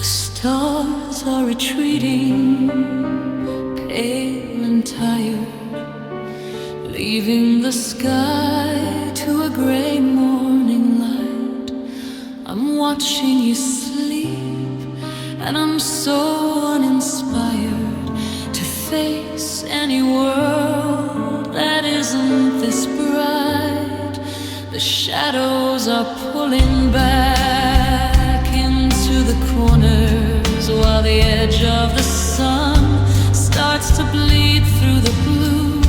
Stars are retreating, pale and tired, leaving the sky to a gray morning light. I'm watching you sleep, and I'm so uninspired to face any world that isn't this bright. The shadows are pulling back into the corners, while the edge of the sun starts to bleed through the blue.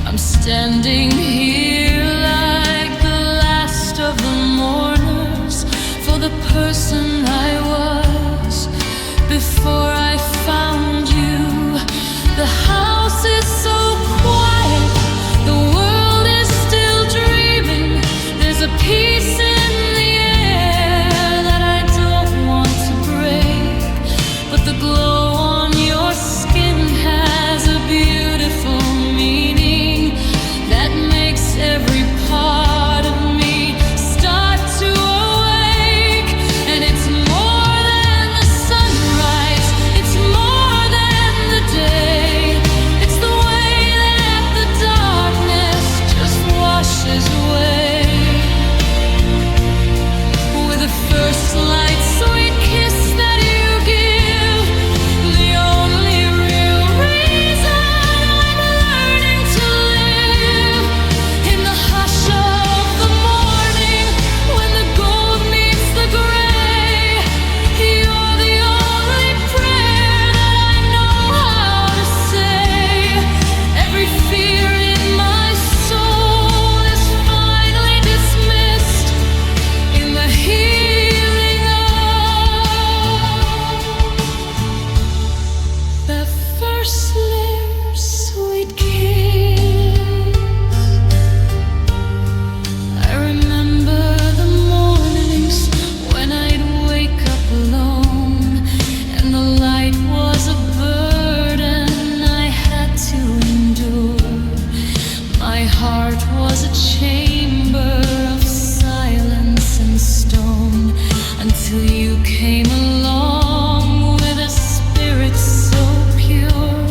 I'm standing here like the last of the mourners for the person I was before I found you. The house is so quiet, the world is still dreaming. There's a peace in the air that I don't want to break, but the glow on your skin has a beautiful meaning that makes every part of me start to awake. And it's more than the sunrise, it's more than the day. It's the way that the darkness just washes away. With the first light, sweet kiss that you give, the only real reason I'm learning to live. In the hush of the morning, when the gold meets the gray, you're the only prayer that I know how to say. Every fear in my soul is finally dismissed in the healing of that first lips, sweet kiss. I remember the mornings when I'd wake up alone, and the light was a burden I had to endure. My heart was a chamber of silence and stone, until you came along with a spirit so pure.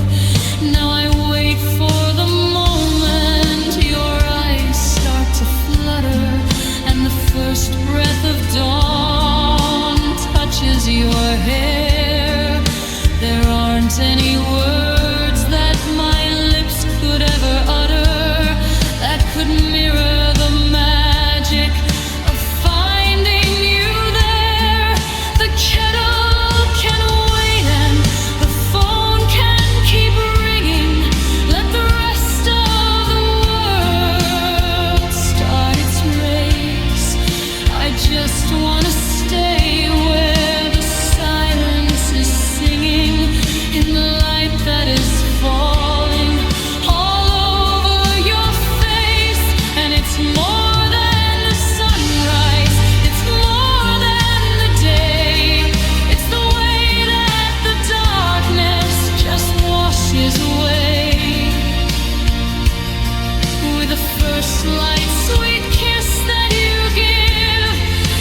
Now I wait for the moment your eyes start to flutter, and the first breath of dawn touches your hair. There aren't any words that my lips could ever utter that could mirror the magic of finding you there. The kettle can wait and the phone can keep ringing. Let the rest of the world start its race. I just wanna stay where the silence is singing, in the light that is falling all over your face. And it's more than the sunrise, it's more than the day. It's the way that the darkness just washes away. With the first light, sweet kiss that you give,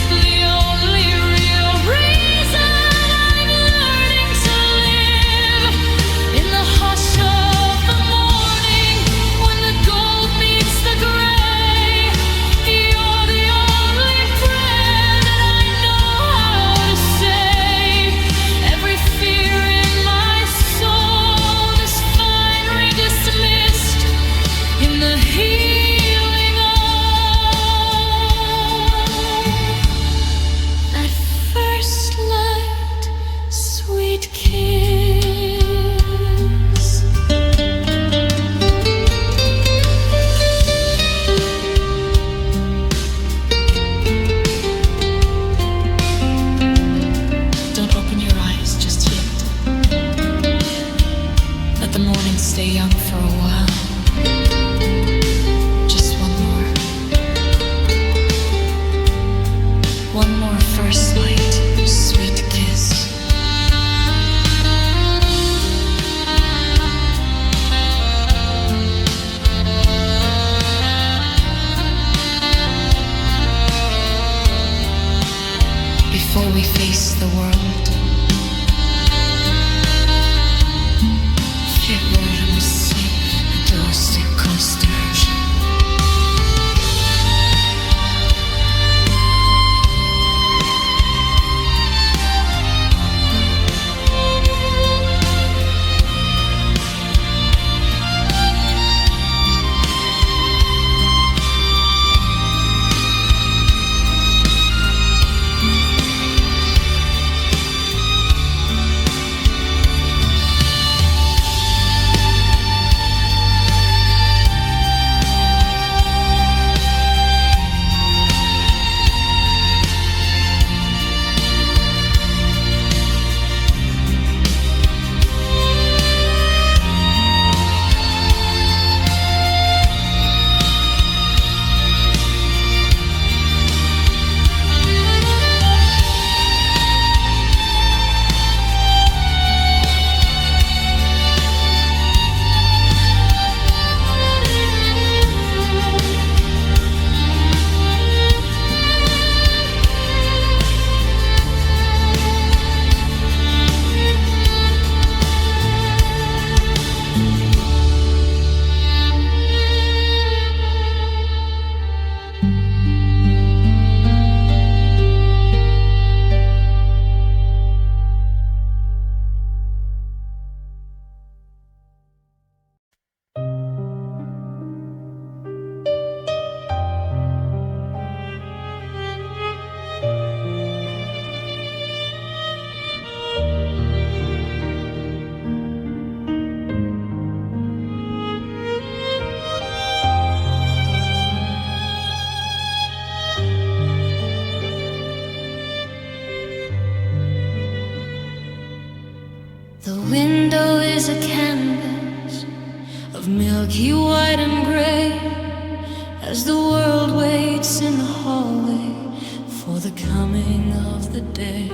the only real reason I'm learning to live. In the hush of the morning, when the gold meets the gray, you're the only prayer that I know how to say. Every fear in my soul is finally dismissed in the healing of that first light, sweet kiss. Don't open your eyes just yet. Let the morning stay young for a while. of milky white and gray, as the world waits in the hallway for the coming of the day.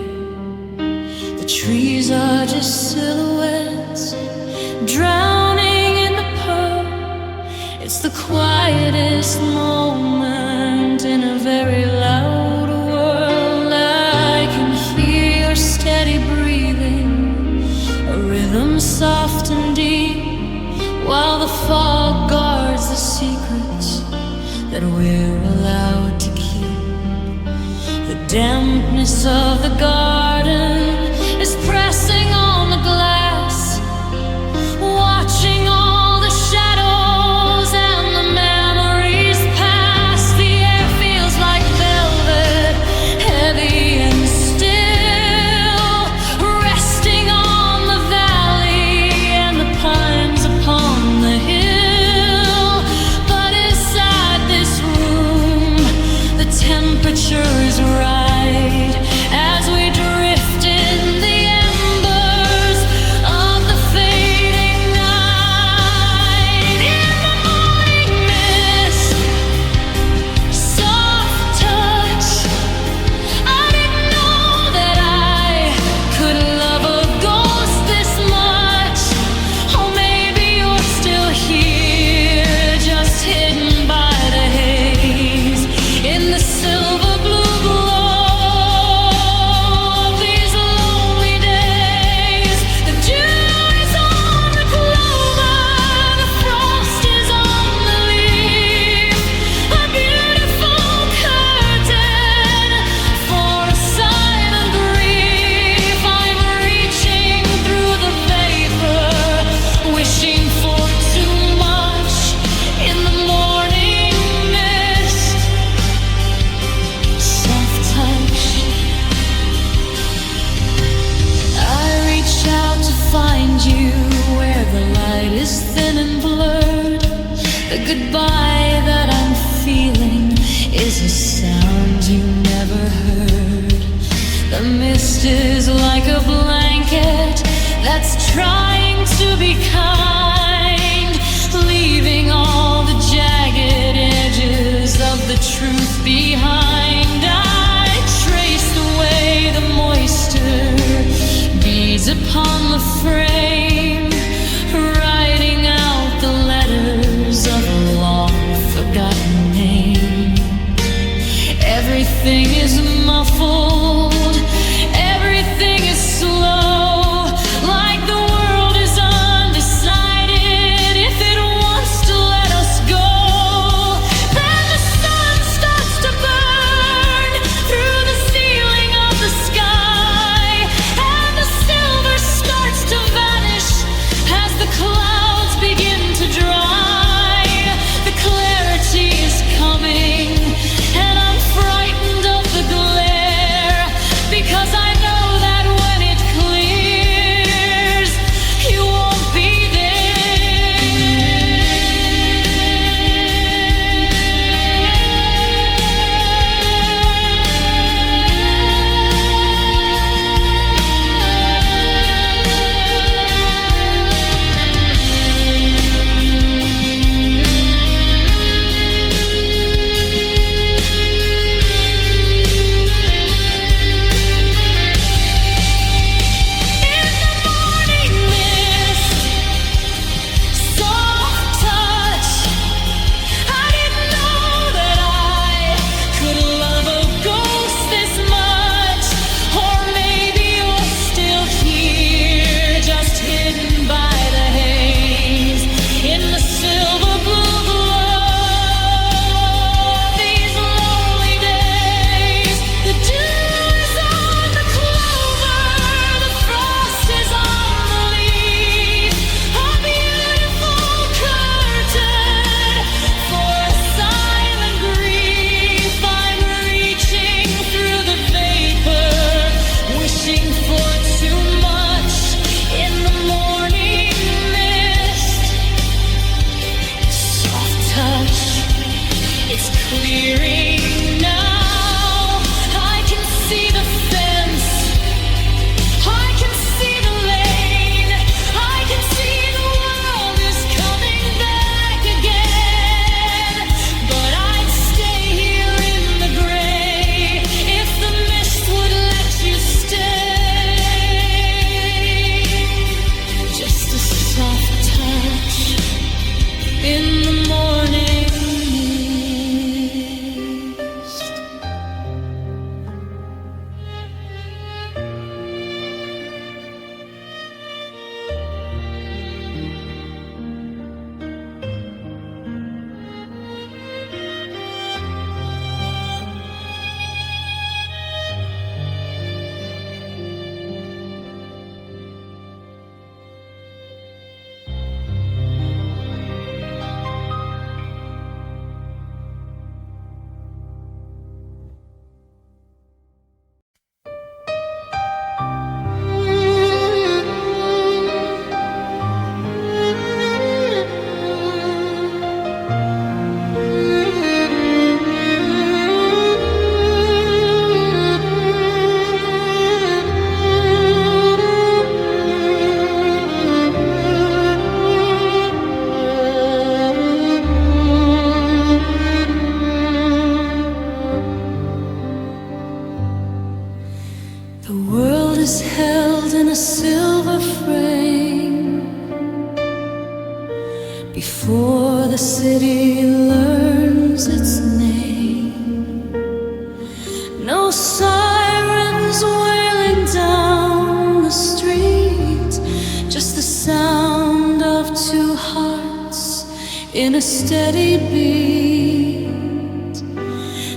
The trees are just silhouettes drowning in the pearl. It's the quietest moment in a very loud world. I can hear your steady breathing, a rhythm soft and deep, while the fog guards the secrets that we're allowed to keep. The dampness of the garden is pressing on the glass, watching all the shadows and the memories pass. The air feels like velvet, heavy and still, resting on the valley and the pines upon the hill. But inside this room, the temperature is right as we drift in the embers of the fading night. In the morning mist, soft touch. I didn't know that I could love a ghost this much. Oh, maybe you're still here, just hidden by the haze, in the silver blue glow of these lonely days. The dew is on the clover, the frost is on the leaf, a beautiful curtain for a silent grief. I'm reaching through the vapor, wishing for too much in the morning mist. Soft touch. I reach out to find you where the light is thin and blurred. The goodbye that I'm feeling is a sound you never heard. The mist is like a blanket that's trying to be kind, leaving all the jagged edges of the truth behind. I traced away the moisture, beads upon the frame, writing out the letters of a long forgotten name. Everything is muffled, everything is slow, like the world before the city learns its name. No sirens wailing down the street, just the sound of two hearts in a steady beat.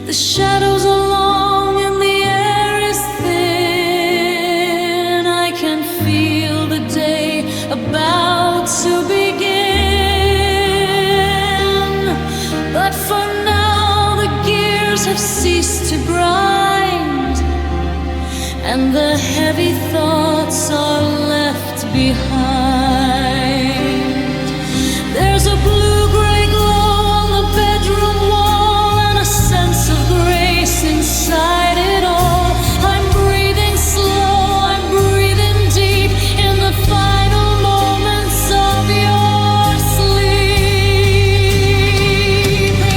The shadows are long and the air is thin. I can feel the day about to begin. But for now the gears have ceased to grind, and the heavy thoughts are left behind. There's a blue-gray glow on the bedroom wall and a sense of grace inside it all. I'm breathing slow, I'm breathing deep in the final moments of your sleep.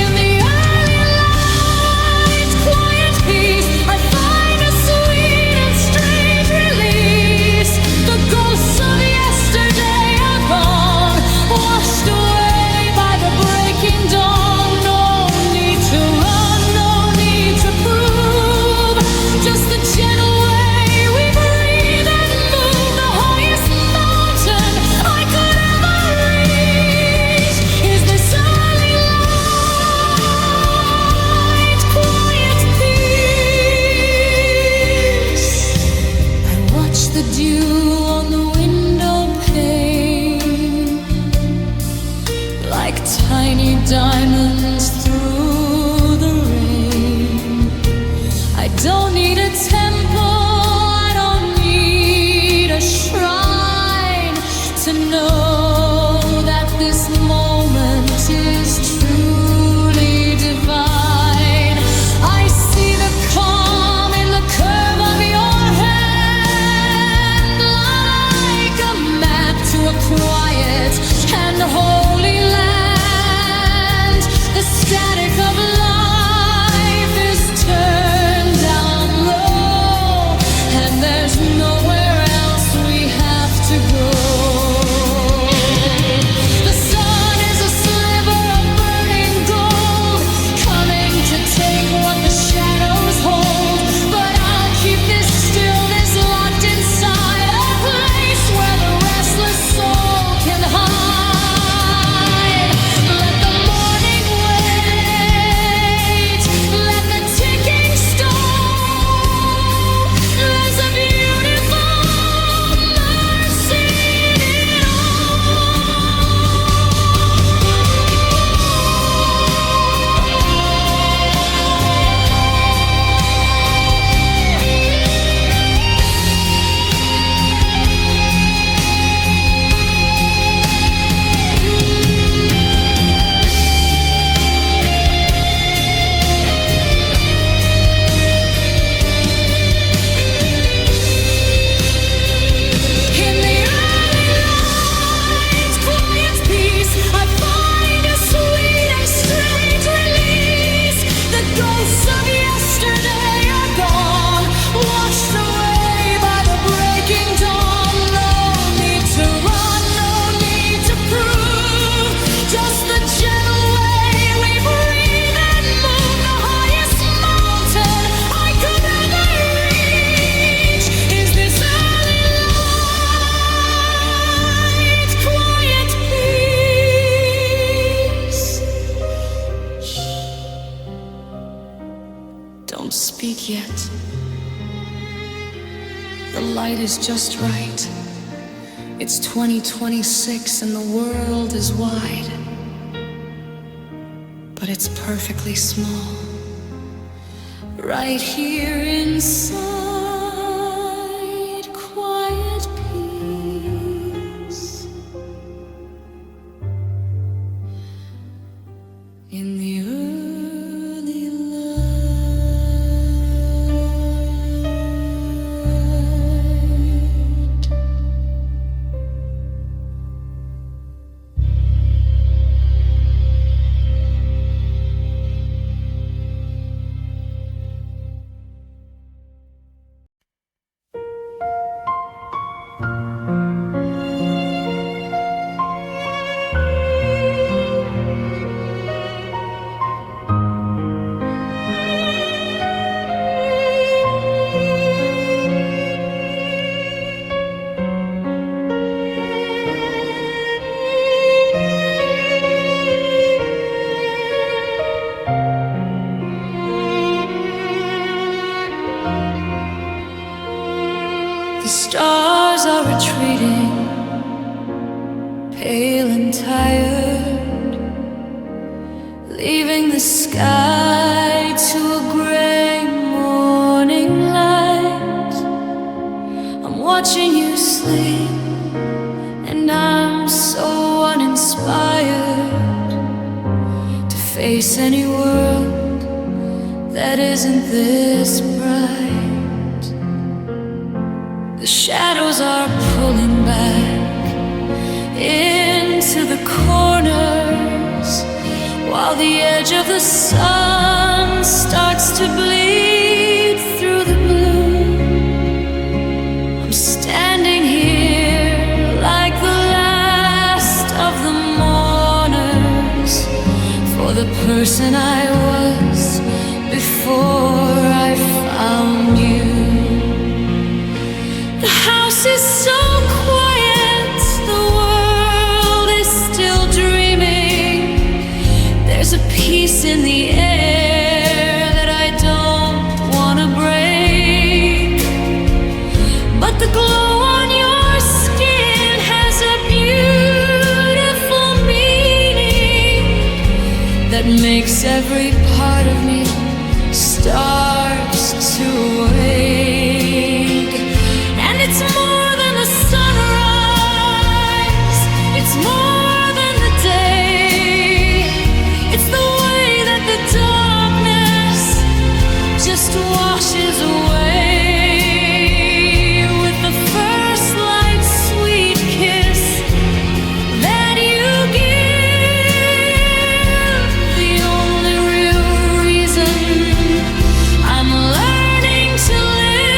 In the early light, quiet peace, I find a sweet and strange release. The ghosts of yesterday are gone, washed away by the breaking dawn. No need to run, no need to prove, just the gentle way we breathe and move. The highest mountain I could ever reach is this early light, quiet peace. I watch the dew on the window pane like tiny diamonds through the rain. I don't need a temple, I don't need a shrine to know that this moment is truly divine. I see the calm in the curve of your hand, like a map to a quiet and holy land. The static of life is turned down low, and there's nowhere else we have to go. The sun is a sliver of burning gold, coming to take what the shadows hold. But I'll keep this stillness locked inside, a place where the restless soul can hide. Let the morning wait, let the ticking stone. There's a beautiful mercy in it In the early light, quiet peace, I find a sweet and strange release. The ghosts of yesterday are gone, washed away by the breaking dawn. No need to run, no need to prove, just the gentle way we breathe and move. The highest mountain I could ever reach is this early light, quiet peace. Don't speak yet. The light is just right. It's 2026 and the world is wide, but it's perfectly small, right here inside quiet peace. In the early light. tired, leaving the sky to a gray morning light. I'm watching you sleep, and I'm so uninspired to face any world that isn't this bright. The shadows are pulling back into the corners, while the edge of the sun starts to bleed through the blue. I'm standing here like the last of the mourners for the person I was before I found you. The house is so quiet, the world is still dreaming. There's a peace in the air that I don't wanna break, but the glow on your skin has a beautiful meaning that makes every part of me starts to wake. And it's more than the sunrise, it's more than the day. It's the way that the darkness just washes away with the first light sweet kiss that you give. The only real reason I'm learning to live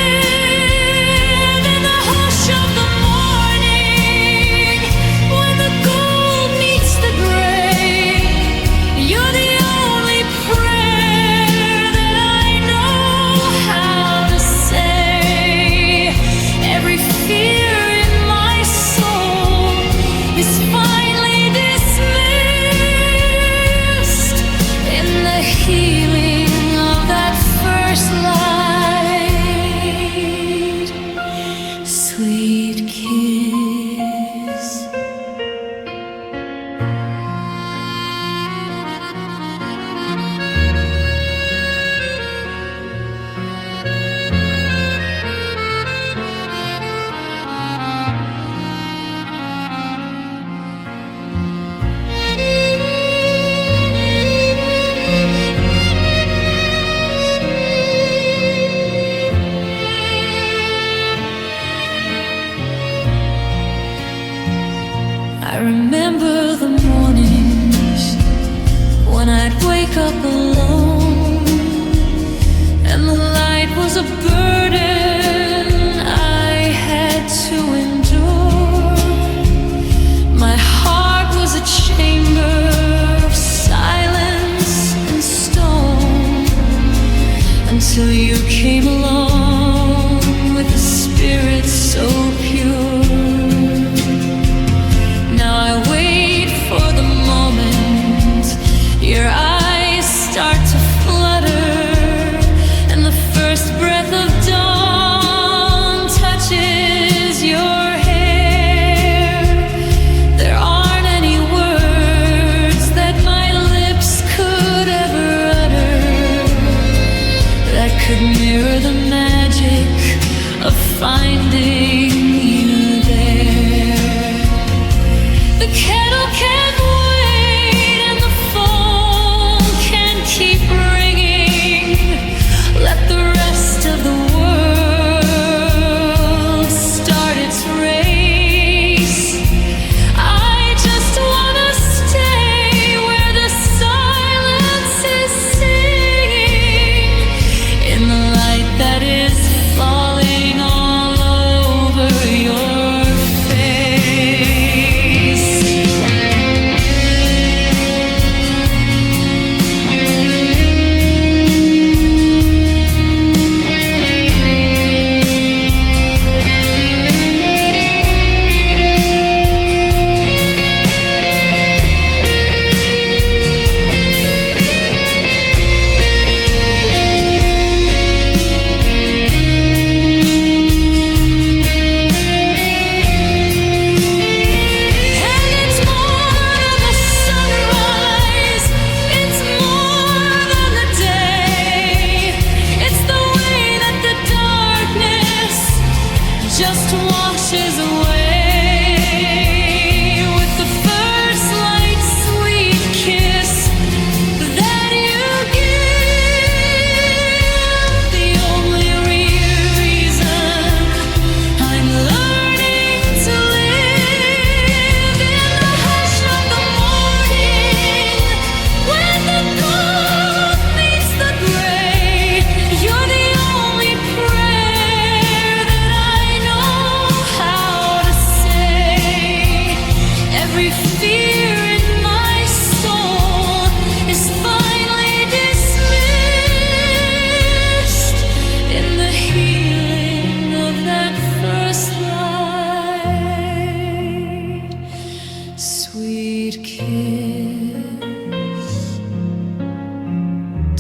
kiss.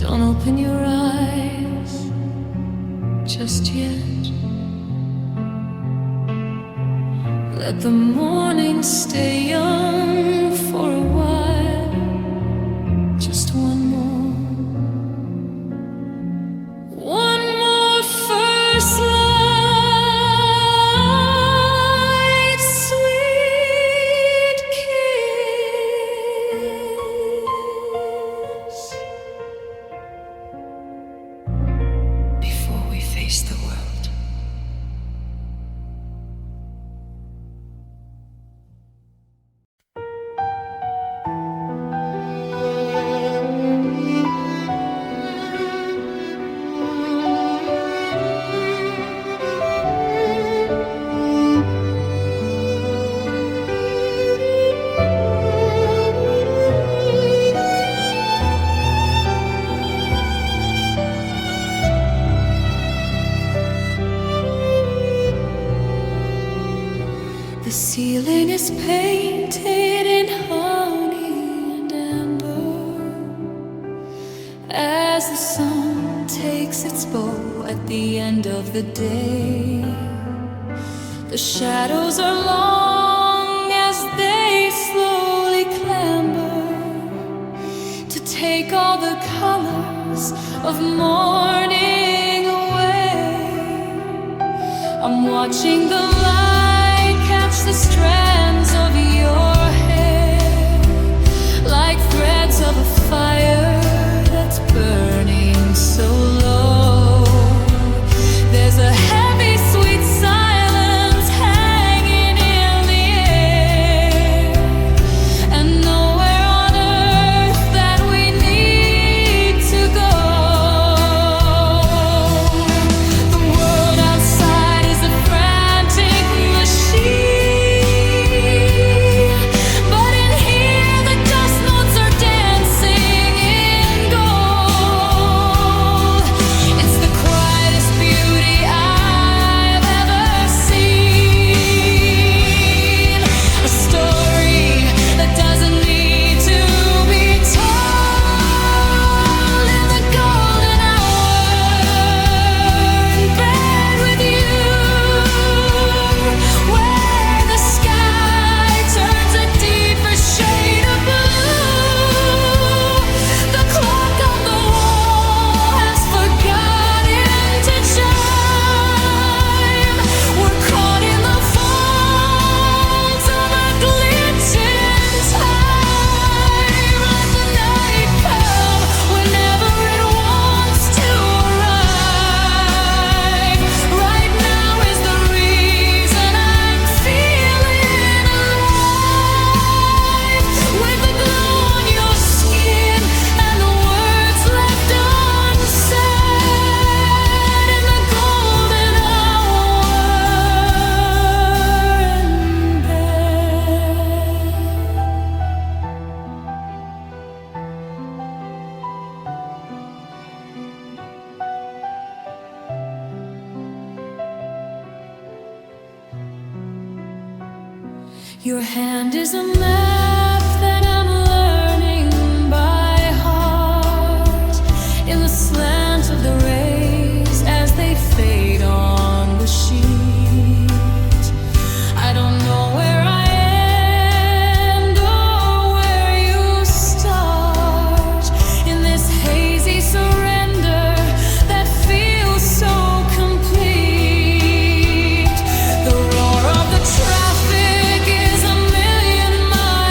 Don't open your eyes just yet. Let the morning stay young for a while. Just one more. One more first light, sweet kiss before we face the world. The ceiling is painted in honey and amber. As the sun takes its bow at the end of the day, the shadows are long as they slowly clamber to take all the colors of morning away. I'm watching the light catch the strands of your hair like threads of a fire that's burning so low. There's a heavy, sweet silence hanging in the air, and nowhere on earth that we need to go. The world outside is a frantic machine, but in here the dust motes are dancing in gold. It's the quietest beauty I've ever seen, a story that doesn't need to be told. In the golden hour, in bed with you, where the sky turns a deeper shade of blue. The clock on the wall has forgotten to chime. We're caught in the folds of a glitching time. Let the night come whenever it wants to arrive. Right now is the reason I'm feeling alive. With the glow on your skin and the words left unsaid, in the golden hour in bed. Your hand is a map that I'm learning by heart, in the slant of the rays as they fade on the sheet. I don't know where I end or where you start, in this hazy surrender that feels so complete. The roar of the traffic is a million miles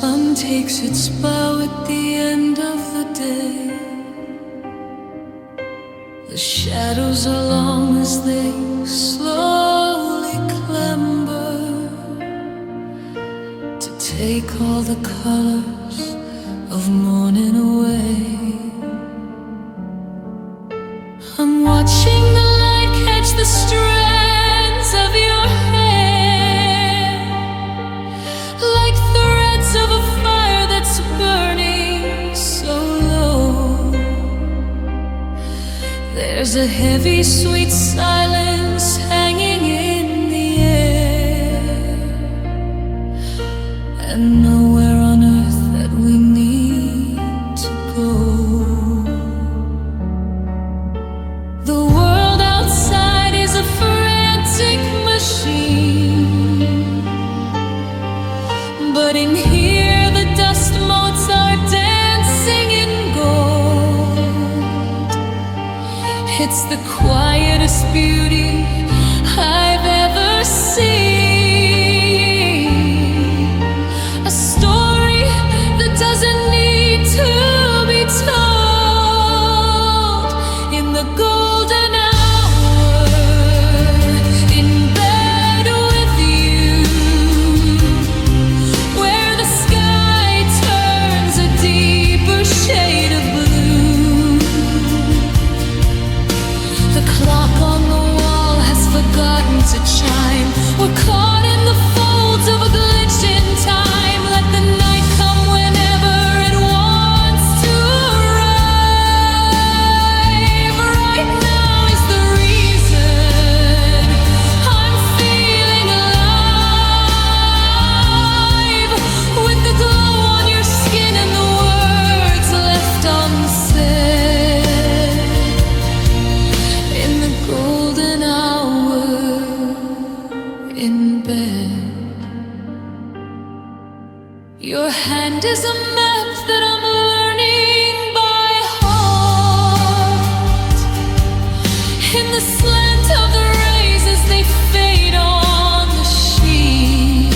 sun takes its bow at the end of the day. The shadows are long as they slowly clamber to take all the colors of morning away. I'm watching the light catch the strands of your hair, like threads of a fire that's burning so low. There's a heavy, sweet silence hanging in the air, and nowhere on earth that we need to go. The world outside is a frantic machine, but in here the dust motes are dancing in gold. It's the quietest beauty I've ever seen, a story that doesn't need to be told. In the golden hour, in bed with you, where the sky turns a deeper shade of blue. The clock on the wall has forgotten to chime. We're caught in the folds of a glitch in time. Let the night come whenever it wants to arrive. Right now is the reason I'm feeling alive, with the glow on your skin and the words left unsaid. In the golden hour, in bed, your hand is a map that I'm learning by heart. In the slant of the rays as they fade on the sheet,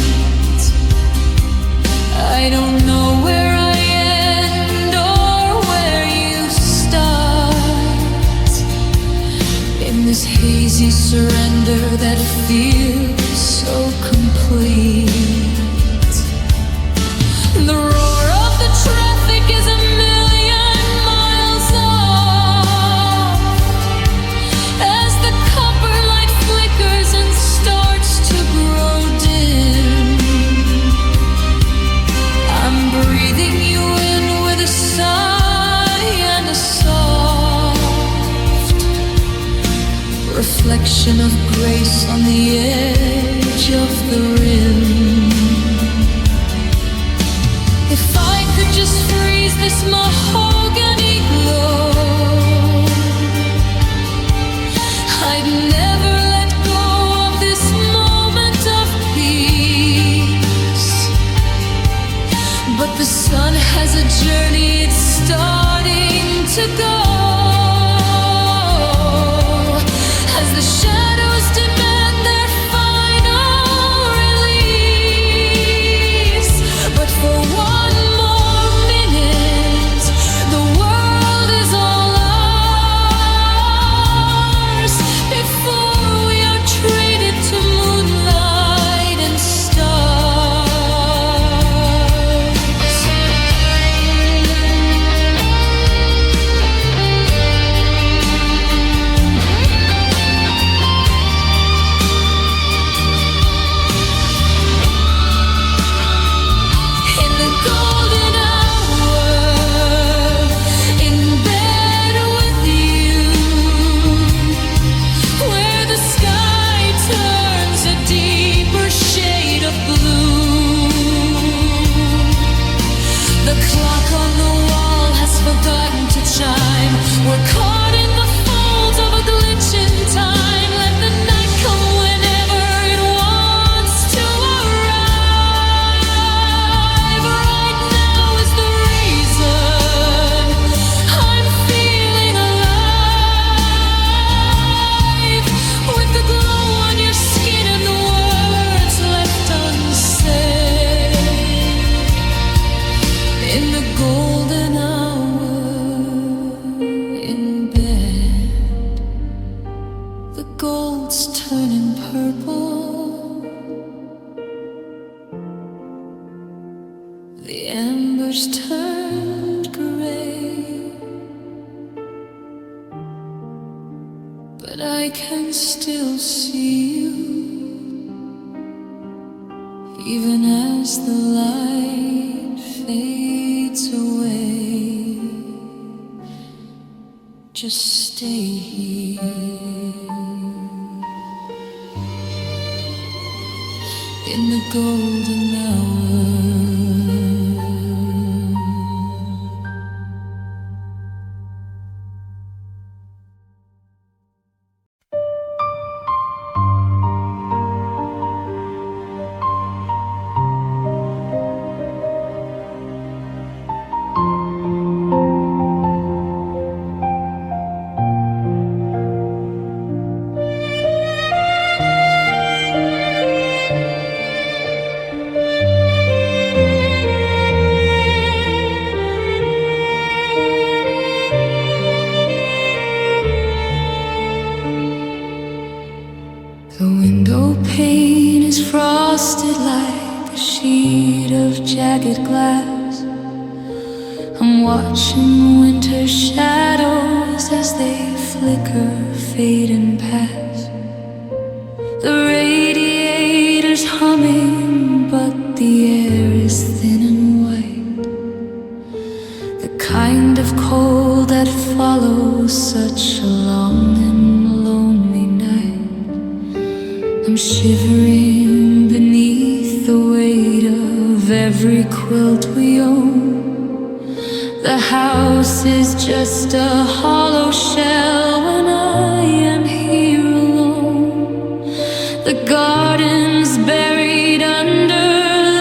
I don't know where I end or where you start. In this hazy surrender that feels so complete, the roar of the traffic is a million miles off as the copper light flickers and starts to grow dim. I'm breathing you in with a sigh and a soft reflection of grace on the edge of the rim. If I could just freeze this mahogany glow, I'd never let go of this moment of peace. But the sun has a journey it's starting to go, as the shadows demand their final release. But for one more minute, the world is all ours, before we are traded to moonlight and stars. embers turned gray, but I can still see you, even as the light fades away. Just stay here in the golden hour. The window pane is frosted like a sheet of jagged glass. I'm watching winter shadows as they flicker, fade and pass. The radiator's humming, but the air is thin and white, the kind of cold that follows such a long and lonely night. I'm shivering beneath the weight of every quilt we own. The house is just a hollow shell when I am here alone. The garden's buried under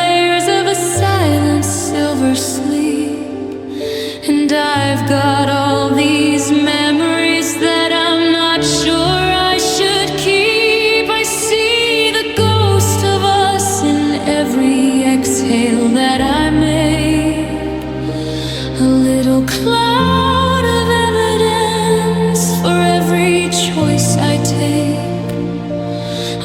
layers of a silent silver sleep, and I've got all these memories that I'm not sure I should keep. I see the ghost of us in every exhale that I make, a little cloud of evidence for every choice I take.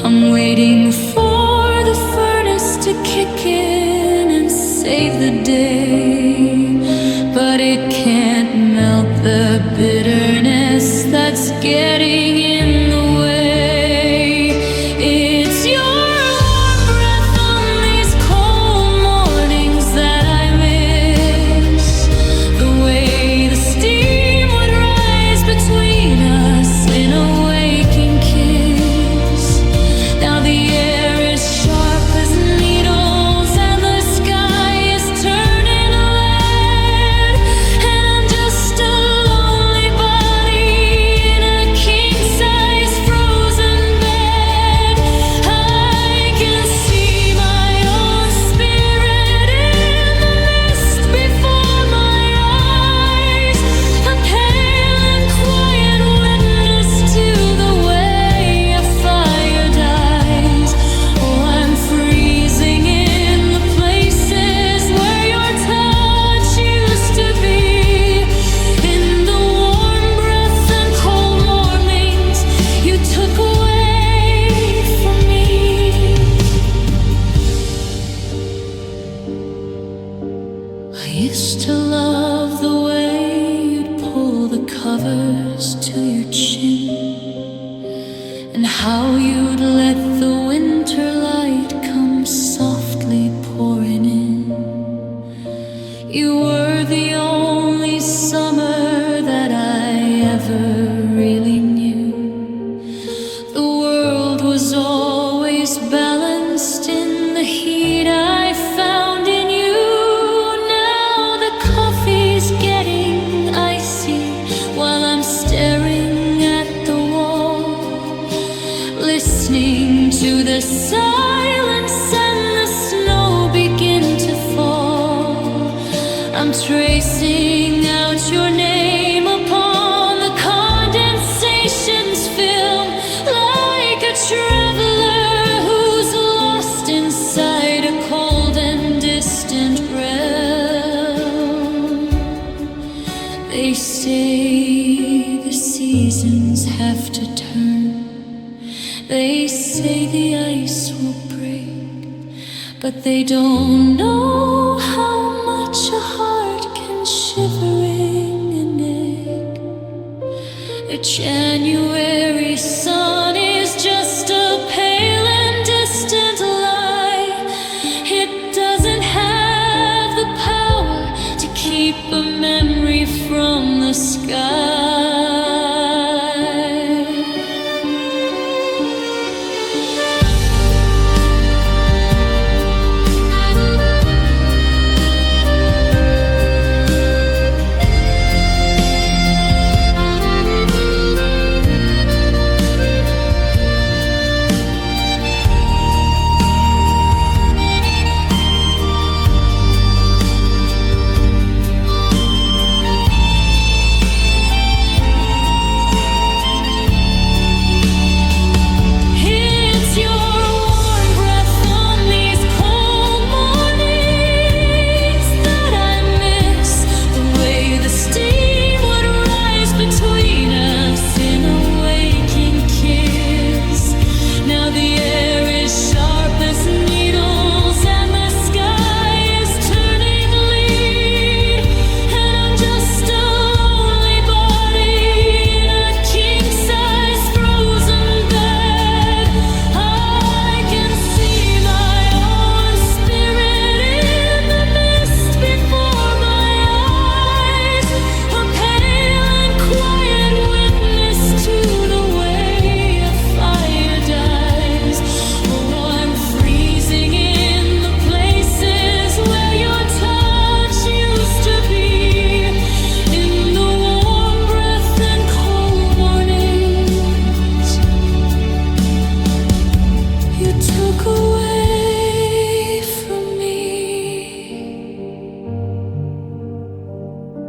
I'm waiting for the furnace to kick in and save the day, but it can't melt the bitterness that's getting in the way. It's your warm breath on these cold mornings that I miss, the way the steam would rise between us in a waking kiss. Now the air is sharp as needles and the sky is turning lead, and I'm just a lonely body in a king-size frozen bed. I can see my own spirit in the mist before my eyes, a pale and quiet witness to the way a fire dies. Oh, I'm freezing in the places where your touch used to be, in the warm breath and cold mornings you took away from me. I used to love the way you'd pull the covers to your chin, and how you'd let the winter light come softly pouring in. You were the only summer that I ever really knew. The world was always balanced in the heat I found in you. Now the coffee's getting icy while I'm staring at the wall, listening to the silence and the snow begin to fall. I'm tracing out your name upon the condensation's film, like a traveler who's lost inside a cold and distant realm. They say the seasons have to turn. They say the ice will break, but they don't know how much January sun is just a pale and distant lie. It doesn't have the power to keep a memory from the sky.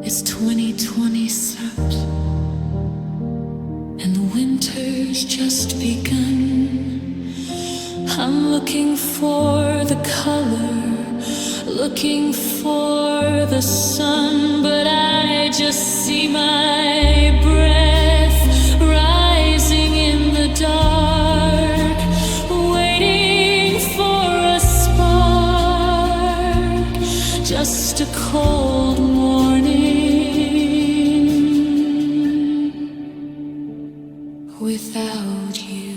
It's 2020 Sept, and the winter's just begun. I'm looking for the color, looking for the sun, but I just see my breath rising in the dark, waiting for a spark, just a cold morning without you.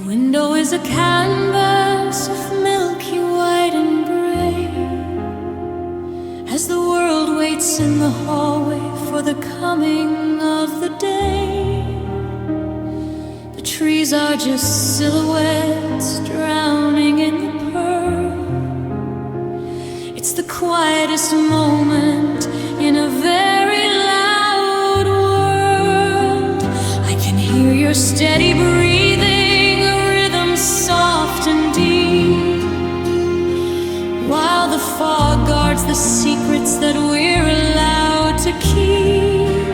Window is a canvas of milky white and gray, as the world waits in the hallway for the coming of the day. The trees are just silhouettes drowning in the pearl. It's the quietest moment in a very loud world. I can hear your steady breathing, soft and deep, while the fog guards the secrets that we're allowed to keep.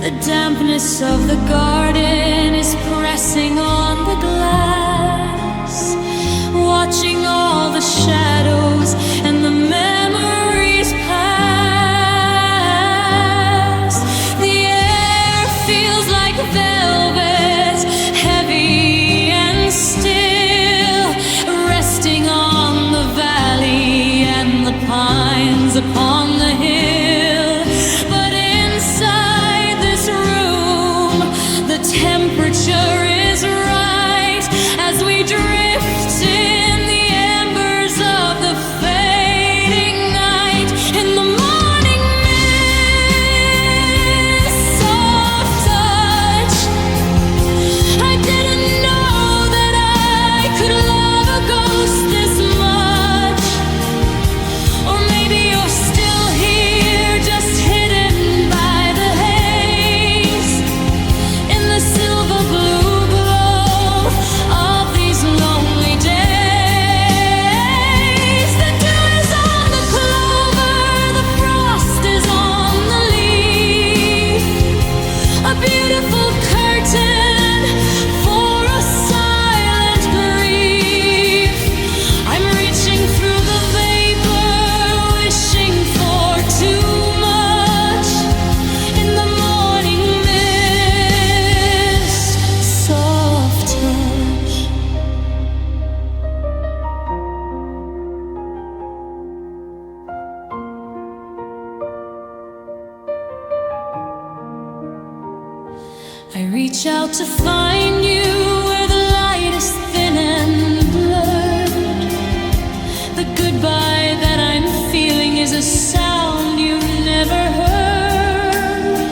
The dampness of the garden is pressing on the glass, watching all the shadows and the memories pass. The air feels like velvet, heavy and still, resting on the valley and the pines upon the hill. But inside this room, the temperature is right as we drift in the embers of the fading night. In the morning mist, soft touch, I didn't know that I could love a ghost this much. Or maybe you're still here, just hidden by the haze, in the silver blue glow of these lonely reach out to find you where the light is thin and blurred. The goodbye that I'm feeling is a sound you've never heard.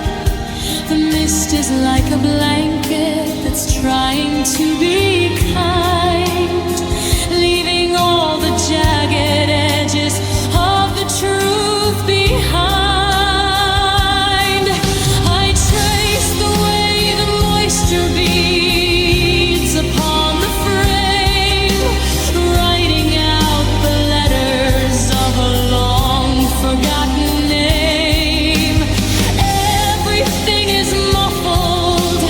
The mist is like a blanket that's trying to be kind, leaving all the jagged edges of the truth behind. I trace the way the moisture beads upon the frame, writing out the letters of a long forgotten name. Everything is muffled,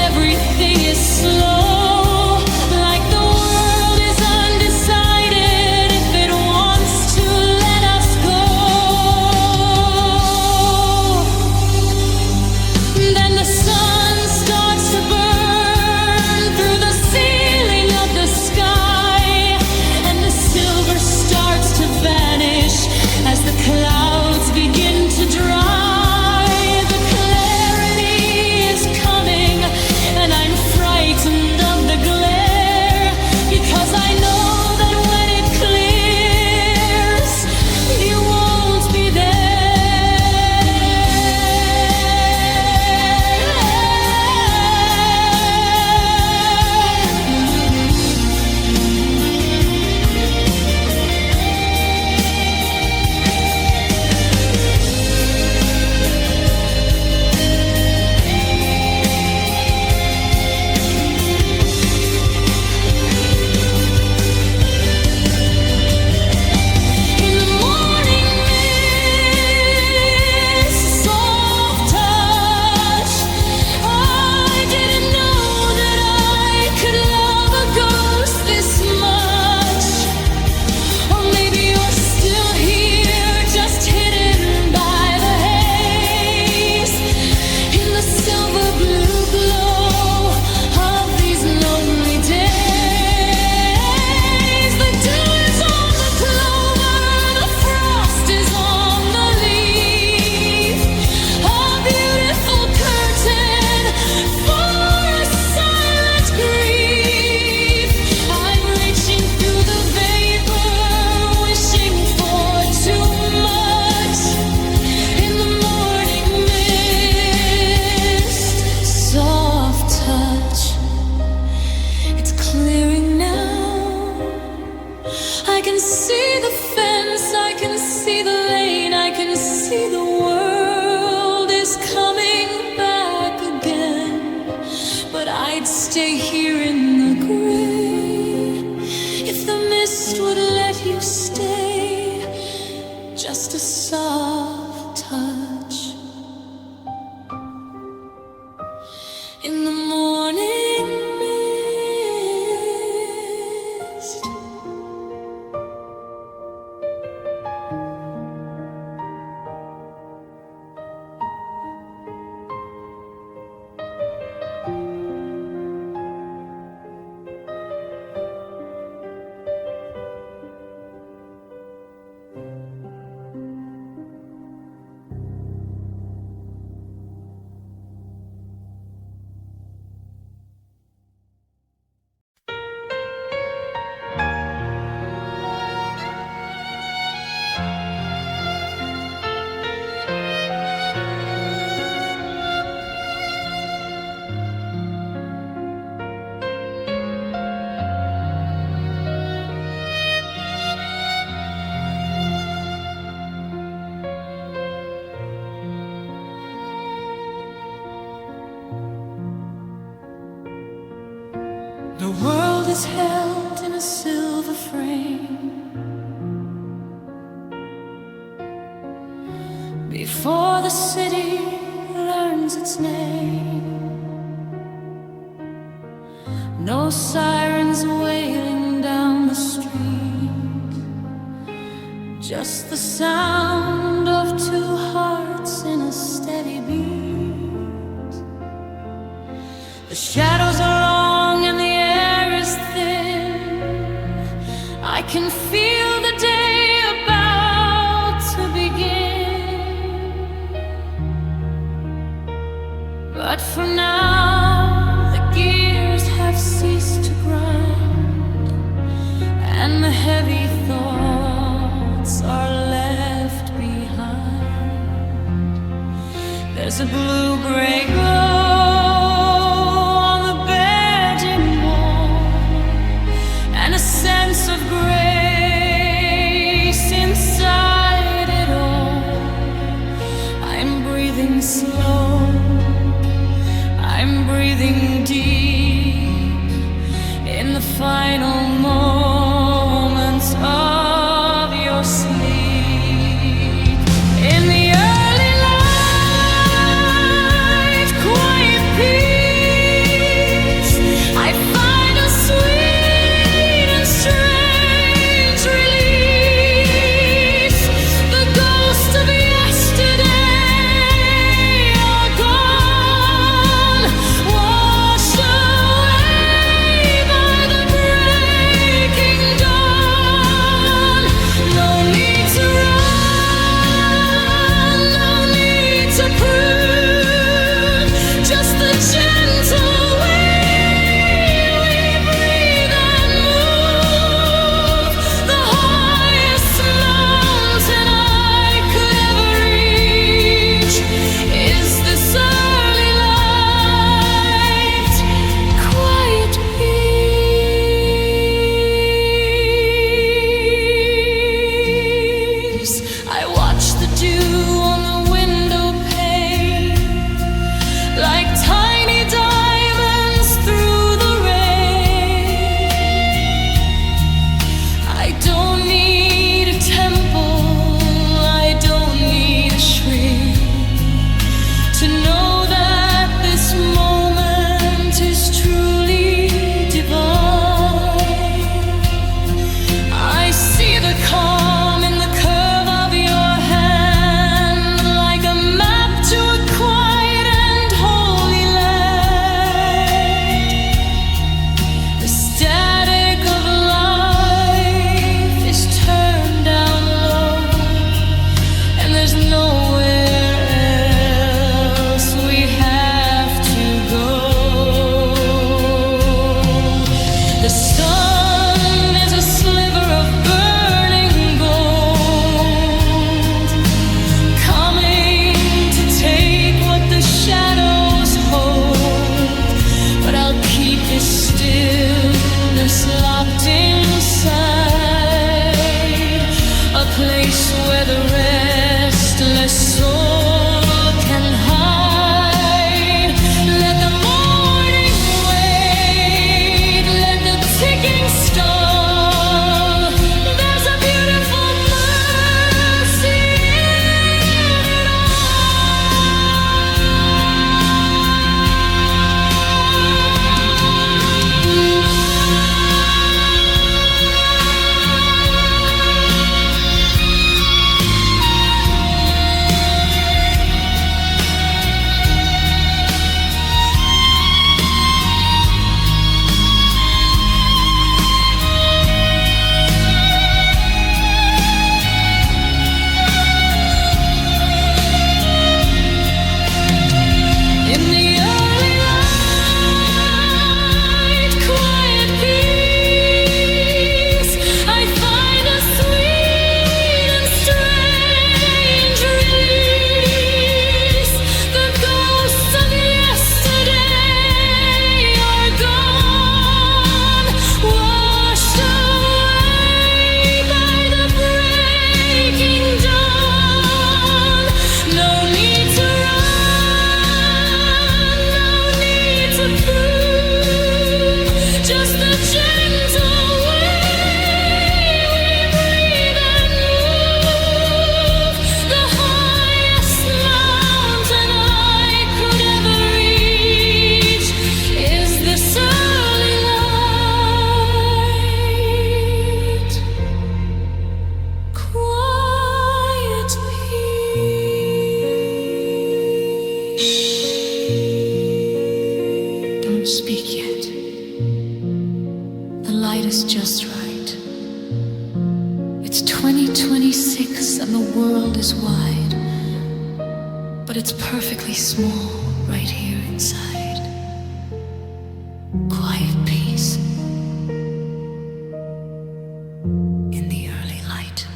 everything is slow, like the world is undecided if it wants to let us go. Then the sun starts to burn through the ceiling of the sky, and the silver starts to vanish as the clouds begin to dry. The clarity is coming, and I'm frightened of the glare, because I know that when it clears, you won't be in the morning mist, soft touch. I didn't know that I could love a ghost this much. Or maybe you're still here, just hidden by the haze, in the silver blue glow of these lonely days. The dew is on the clover, the frost is on the leaf, a beautiful curtain for a silent grief. I'm reaching through the vapor, wishing for too much. In the morning mist, soft touch. It's clearing now. I can see the fence, I can see the lane, I can see the world is coming back again. But I'd stay here in the gray if the mist would let you stay. Just a soft touch in the morning mist. The world is held in a silver frame before the city learns its name. No sirens wailing down the street, just the sound of two hearts in a steady beat. The shadows are long and the air is thin. I can feel the day about to begin. But for now, in the final moments of your sleep. In the early light, quiet peace, I find a sweet and strange release. The ghost of yesterday are gone, washed away by the breaking dawn. No need to run, no need to prove, just the gentle way we breathe and move. The highest mountain I could ever reach is this early light, quiet peace. I watch the dew on the window pane, like tiny diamonds through the rain. I don't need a temple, I don't need a shrine to know that this moment is truly divine. I see the calm in the curve of your hand, like a map to a quiet and holy land. The static of life is turned down low, and there's nowhere else we have to go. The sun is a sliver of burning gold, coming to take what the shadows hold. But I'll keep this stillness locked inside, a place where the restless soul can hide. Let the morning wait, let the ticking stall. There's a beautiful mercy in it in the early light, quiet peace. I find a sweet and strange release. The ghosts of yesterday are gone, washed away by the breaking dawn. No need to run, no need to prove, just the gentle way we breathe and move. The highest mountain I could ever reach is this early light, quiet peace. Don't speak yet. The light is just right. It's 2026 and the world is wide, but it's perfectly small right here inside. Quiet peace in the early light.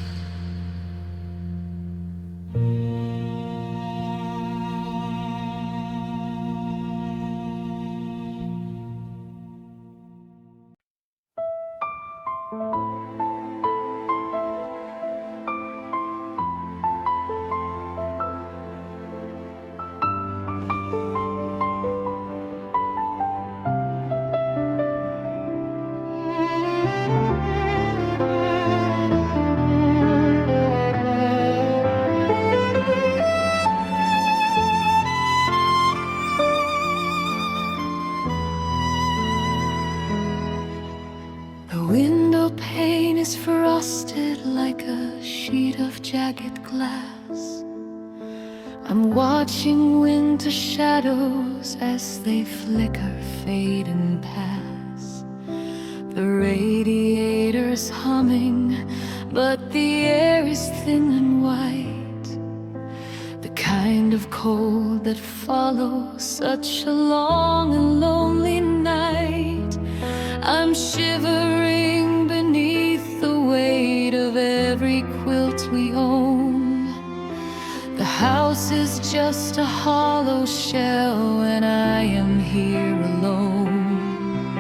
The window pane is frosted like a sheet of jagged glass. I'm watching winter shadows as they flicker, fade and pass. The radiator's humming, but the air is thin and white. The kind of cold that follows such a long and lonely night. I'm shivering beneath the weight of every quilt we own. The house is just a hollow shell when I am here alone.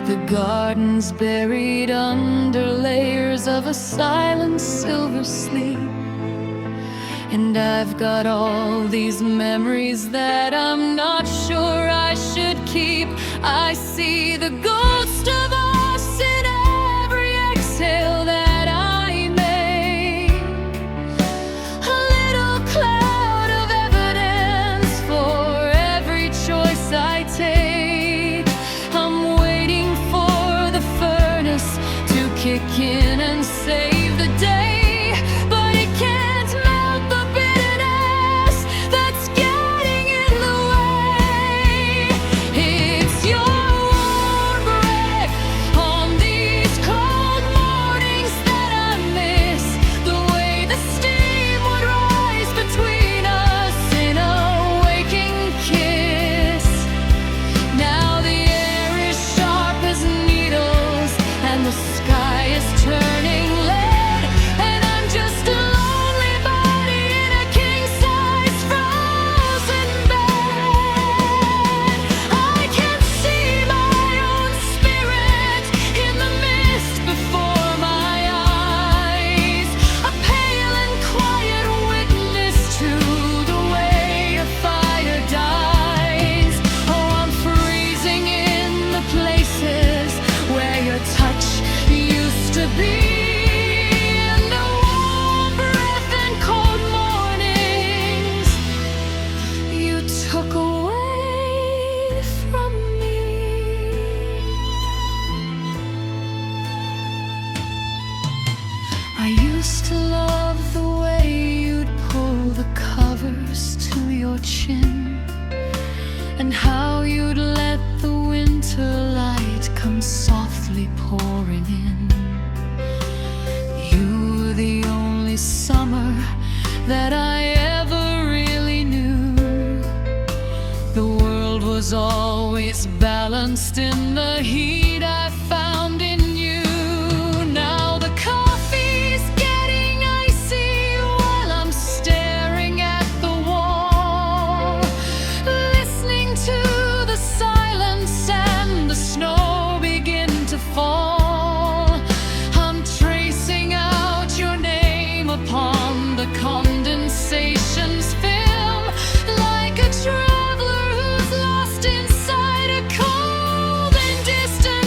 The garden's buried under layers of a silent silver sleep. And I've got all these memories that I'm not sure I should keep. I see the ghost of us in every exhale that I make. A little cloud of evidence for every choice I take. I'm waiting for the furnace to kick in and save the day. I used to love the way you'd pull the covers to your chin, and how you'd let the winter light come softly pouring in. You were the only summer that I ever really knew. The world was always balanced in the heat I found in you. Now the coffee's getting icy while I'm staring at the wall, listening to the silence and the snow begin to fall. I'm tracing out your name upon the condensation's film, like a traveler who's lost inside a cold and distant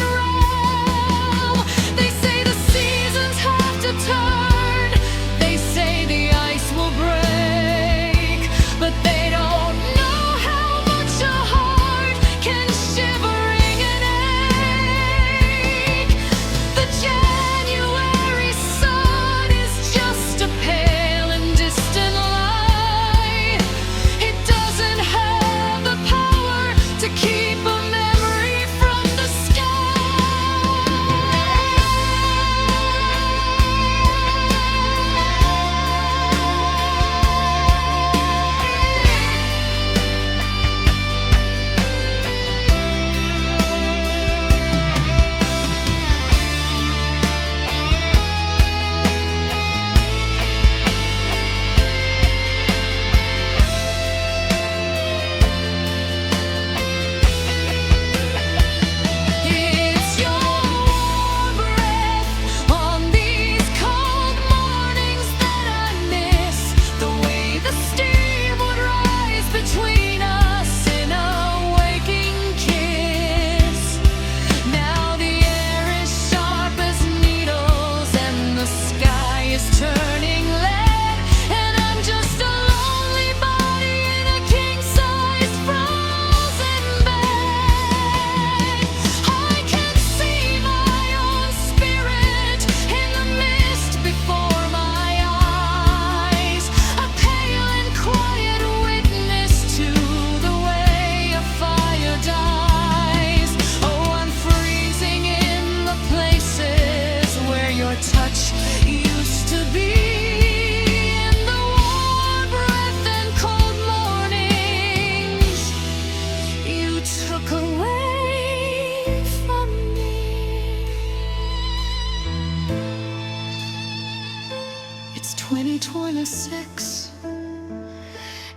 6,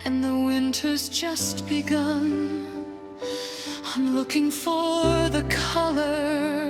and the winter's just begun. I'm looking for the color